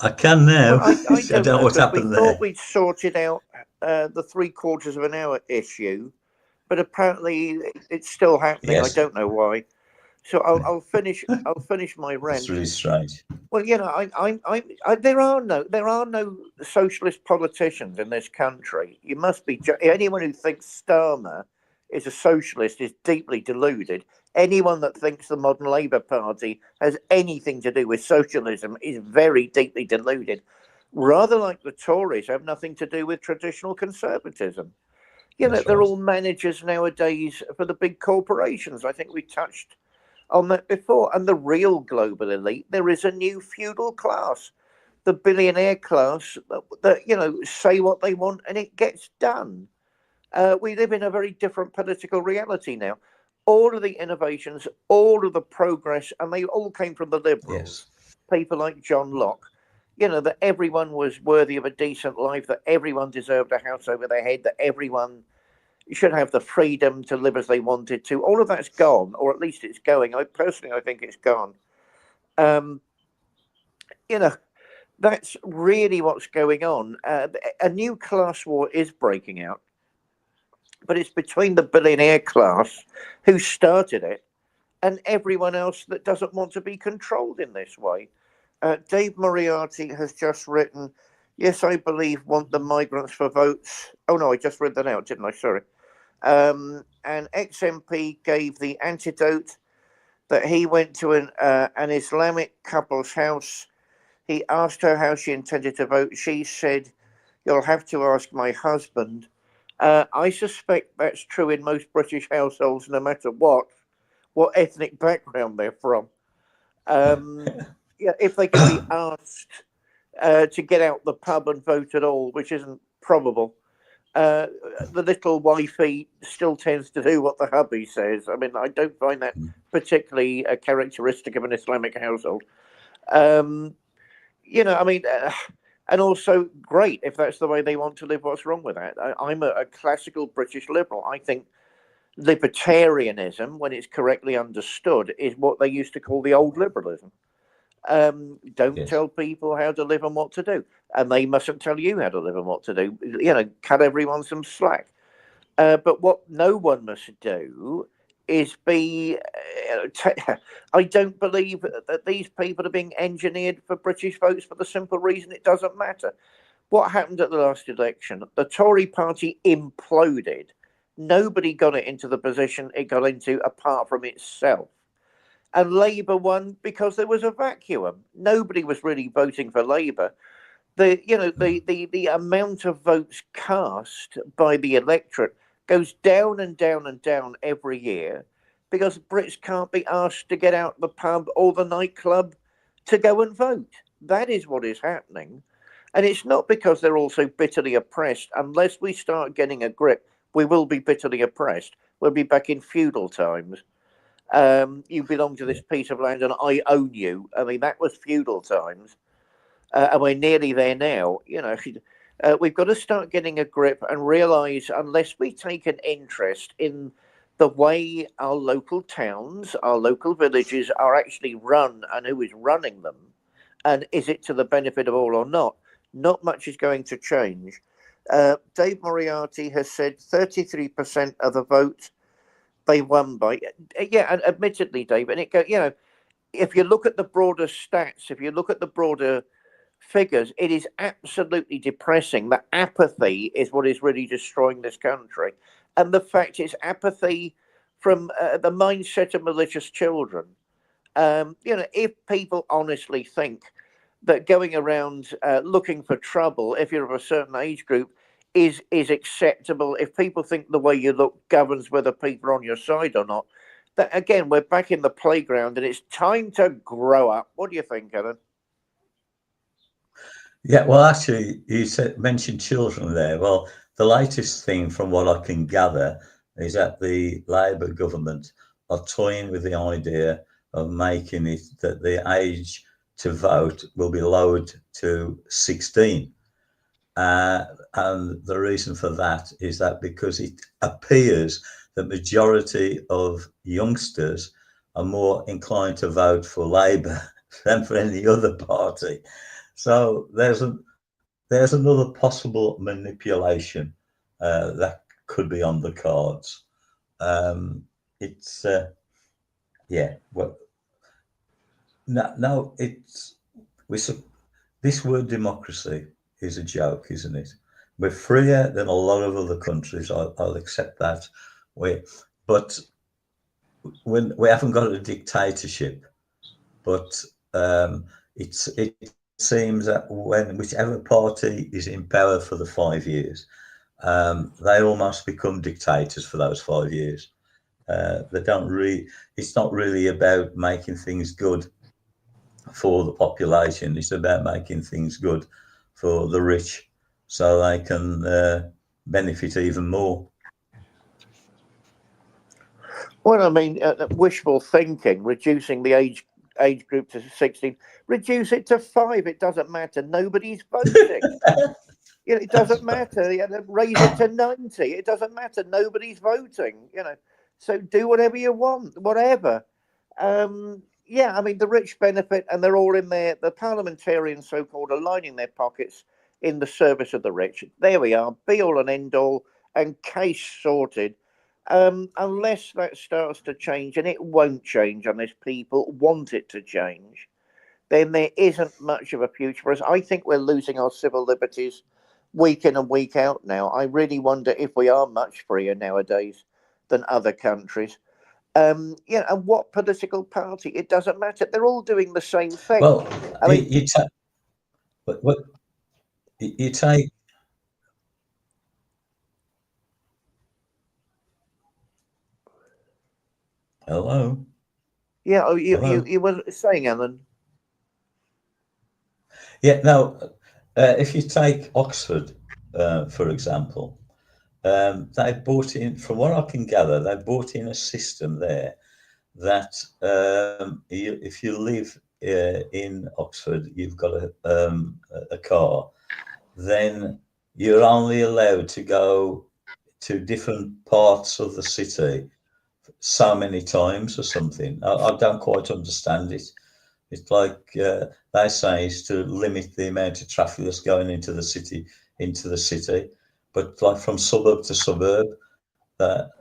Speaker 2: I can now.
Speaker 1: Well, I
Speaker 2: I
Speaker 1: don't
Speaker 2: don't know
Speaker 1: know,
Speaker 2: what
Speaker 1: because we
Speaker 2: happened
Speaker 1: thought
Speaker 2: there.
Speaker 1: we'd sorted out the 3/4 of an hour issue, but apparently it's still happening. I
Speaker 2: Yes,
Speaker 1: don't know why. So I'll finish. I'll finish my
Speaker 2: that's
Speaker 1: rant.
Speaker 2: really strange.
Speaker 1: Well, you know, there are no socialist politicians in this country. You must be anyone who thinks Starmer is a socialist is deeply deluded. Anyone that thinks the modern Labour Party has anything to do with socialism is very deeply deluded. Rather like the Tories have nothing to do with traditional conservatism. You know,
Speaker 2: That's
Speaker 1: they're
Speaker 2: right.
Speaker 1: all managers nowadays for the big corporations. I think we touched on that before. And the real global elite, there is a new feudal class, the billionaire class that you know, say what they want and it gets done. We live in a very different political reality now. All of the innovations, all of the progress, and they all came from the
Speaker 2: Yes.
Speaker 1: liberals, people like John Locke. You know, that everyone was worthy of a decent life, that everyone deserved a house over their head, that everyone should have the freedom to live as they wanted to. All of that's gone, or at least it's going. I think it's gone. Um, you know, that's really what's going on. A new class war is breaking out, but it's between the billionaire class who started it and everyone else that doesn't want to be controlled in this way. Dave Moriarty has just written, yes, I believe want the migrants for votes. Oh no, I just read that out, didn't I? Sorry. An ex-MP gave the antidote that he went to an Islamic couple's house. He asked her how she intended to vote. She said, "You'll have to ask my husband." I suspect that's true in most British households, no matter what ethnic background they're from. Yeah, if they can be asked to get out the pub and vote at all, which isn't probable, uh, the little wifey still tends to do what the hubby says. I mean, I don't find that particularly a characteristic of an Islamic household. Um, you know, I mean, and also great if that's the way they want to live. What's wrong with that? I'm a classical British liberal. I think libertarianism, when it's correctly understood, is what they used to call the old liberalism. Don't
Speaker 2: Yes.
Speaker 1: tell people how to live and what to do, and they mustn't tell you how to live and what to do. You know, cut everyone some slack. But what no one must do is be. I don't believe that these people are being engineered for British votes for the simple reason it doesn't matter. What happened at the last election? The Tory party imploded. Nobody got it into the position it got into apart from itself. And Labour won because there was a vacuum. Nobody was really voting for Labour. The amount of votes cast by the electorate goes down and down and down every year. because Brits can't be asked to get out the pub or the nightclub to go and vote. That is what is happening. And it's not because they're all so bitterly oppressed. Unless we start getting a grip, we will be bitterly oppressed. We'll be back in feudal times. You belong to this piece of land and I own you. I mean, that was feudal times. And we're nearly there now. We've got to start getting a grip and realise unless we take an interest in the way our local towns, our local villages are actually run and who is running them, and is it to the benefit of all or not much is going to change. Dave Moriarty has said 33% of the vote they won by. Yeah, and admittedly, Dave, and it go, if you look at the broader stats, if you look at the broader figures, it is absolutely depressing. That apathy is what is really destroying this country. And the fact is apathy from the mindset of malicious children. If people honestly think that going around looking for trouble, if you're of a certain age group, is acceptable, if people think the way you look governs whether people are on your side or not, that again, we're back in the playground and it's time to grow up. What do you think, Alan?
Speaker 2: Yeah, well, actually, mentioned children there. Well, the latest thing, from what I can gather, is that the Labour government are toying with the idea of making it that the age to vote will be lowered to 16. And the reason for that is that because it appears the majority of youngsters are more inclined to vote for Labour than for any other party. So there's another possible manipulation that could be on the cards. It's yeah. Well, no. We this word democracy is a joke, isn't it? We're freer than a lot of other countries. I'll accept that. But when we haven't got a dictatorship, but it seems that when whichever party is in power for the 5 years, they almost become dictators for those 5 years. They don't really. It's not really about making things good for the population. It's about making things good for the rich, so they can benefit even more.
Speaker 1: Well, I mean, wishful thinking, reducing the age group to 16, reduce it to 5. It doesn't matter. Nobody's voting. It doesn't matter. Raise it to 90. It doesn't matter. Nobody's voting. So do whatever you want, whatever. Yeah, I mean, the rich benefit, and they're all in there. The parliamentarians, so-called, are lining their pockets in the service of the rich. There we are, be all and end all, and case sorted. Unless that starts to change, and it won't change unless people want it to change, then there isn't much of a future for us. I think we're losing our civil liberties week in and week out now. I really wonder if we are much freer nowadays than other countries. And what political party? It doesn't matter. They're all doing the same thing.
Speaker 2: Well,
Speaker 1: I mean,
Speaker 2: what you take. Hello.
Speaker 1: yeah. Oh,
Speaker 2: Hello.
Speaker 1: you were saying, Alan.
Speaker 2: Yeah. No. If you take Oxford, for example, they brought in, from what I can gather, they brought in a system there that if you live in Oxford, you've got a car, then you're only allowed to go to different parts of the city so many times or something. I don't quite understand it. It's like they say is to limit the amount of traffic that's going into the city, but like from suburb to suburb, that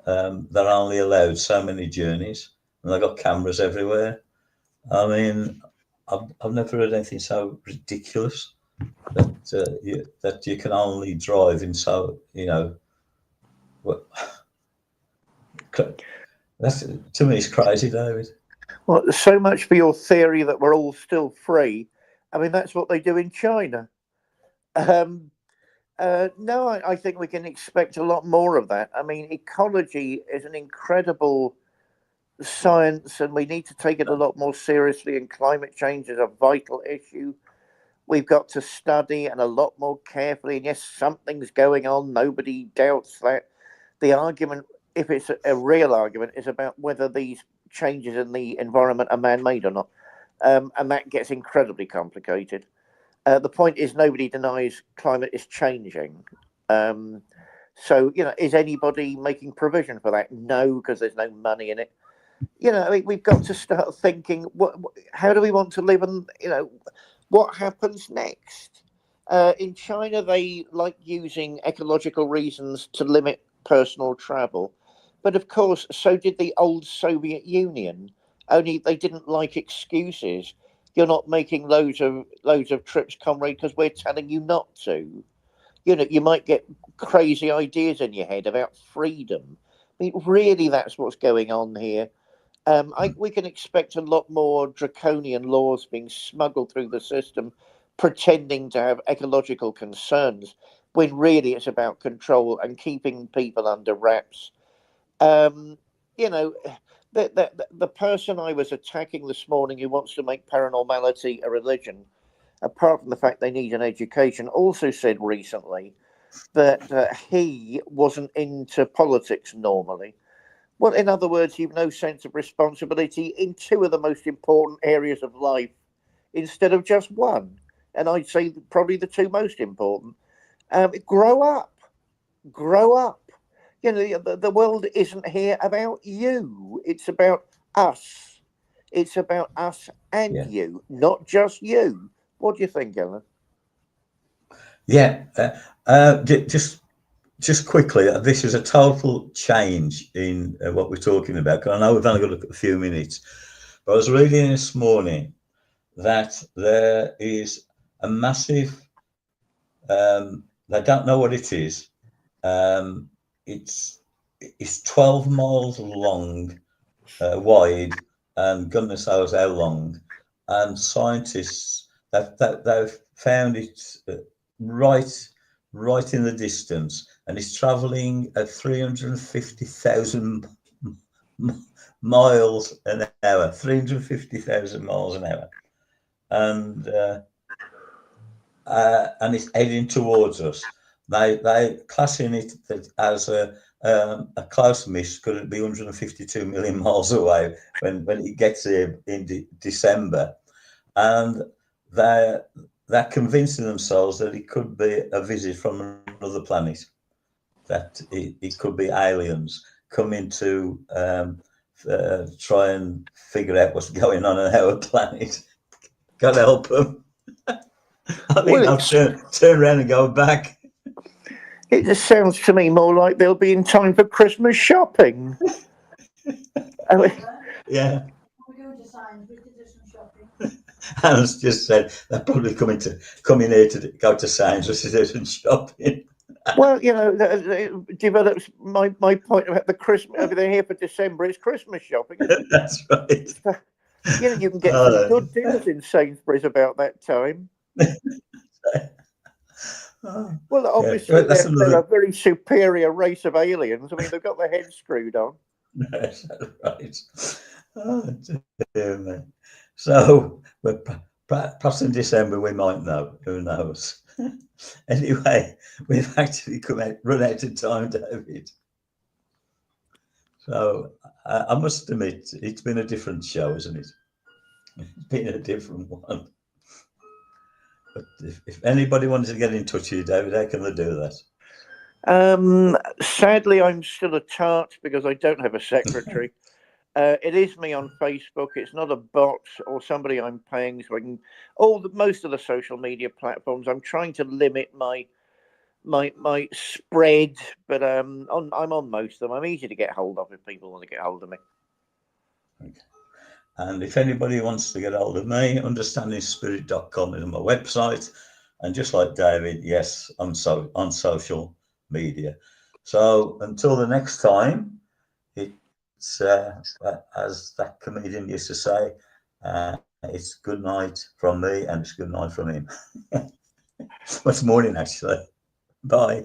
Speaker 2: they're only allowed so many journeys, and they've got cameras everywhere. I mean, I've never heard anything so ridiculous that you can only drive in what that's, to me, it's crazy, David.
Speaker 1: Well, so much for your theory that we're all still free. I mean, that's what they do in China. Um, no, I think we can expect a lot more of that. I mean, ecology is an incredible science, and we need to take it a lot more seriously. And climate change is a vital issue. We've got to study and a lot more carefully. And yes, something's going on. Nobody doubts that. The argument, if it's a real argument, is about whether these changes in the environment are man-made or not. And that gets incredibly complicated. The point is, nobody denies climate is changing. So, is anybody making provision for that? No, because there's no money in it. I mean, we've got to start thinking, how do we want to live, and, what happens next? In China, they like using ecological reasons to limit personal travel. But of course, so did the old Soviet Union, only they didn't like excuses. You're not making loads of trips, comrade, because we're telling you not to. You might get crazy ideas in your head about freedom. I mean, really, that's what's going on here. We can expect a lot more draconian laws being smuggled through the system, pretending to have ecological concerns, when really it's about control and keeping people under wraps. You know, the person I was attacking this morning, who wants to make paranormality a religion, apart from the fact they need an education, also said recently that he wasn't into politics normally. Well, in other words, you've no sense of responsibility in two of the most important areas of life instead of just one. And I'd say probably the two most important. Grow up. Grow up. The world isn't here about you. It's about us. It's about us and you, not just you. What do you think, Ellen?
Speaker 2: Yeah, just quickly, this is a total change in what we're talking about. 'Cause I know we've only got a few minutes, but I was reading this morning that there is a massive, I don't know what it is. It's 12 miles long, wide, and goodness knows how long. And scientists they've found it right in the distance, and it's traveling at 350,000 miles an hour. 350,000 miles an hour, and it's heading towards us. They classing it as a close miss. Could it be 152 million miles away when it gets here in December? And they're convincing themselves that it could be a visit from another planet, that it could be aliens coming to try and figure out what's going on our planet. Gotta help them. I think I'll turn around and go back.
Speaker 1: It just sounds to me more like they'll be in time for Christmas shopping.
Speaker 2: Yeah.
Speaker 3: We're going to Sainsbury's to do some shopping.
Speaker 2: Alan's just said they're probably coming here to go to Sainsbury's to do some shopping.
Speaker 1: Well, it develops my point about the Christmas. Over there here for December, it's Christmas shopping.
Speaker 2: That's right.
Speaker 1: You can get some good deals in Sainsbury's about that time. Well, obviously, they're a very superior race of aliens. I mean, they've got their heads screwed on.
Speaker 2: That's right. Oh, dear me. So, perhaps in December we might know. Who knows? Anyway, we've actually run out of time, David. So, I must admit, it's been a different show, isn't it? It's been a different one. But if anybody wanted to get in touch with you, David, how can they do
Speaker 1: that? Sadly, I'm still a tart because I don't have a secretary. It is me on Facebook. It's not a bot or somebody I'm paying. So I can most of the social media platforms. I'm trying to limit my spread, but I'm on most of them. I'm easy to get hold of if people want to get hold of me.
Speaker 2: Okay. And if anybody wants to get hold of me, understandingspirit.com is my website. And just like David, yes, I'm on social media. So until the next time, it's as that comedian used to say, it's good night from me and it's good night from him. What's morning, actually. Bye.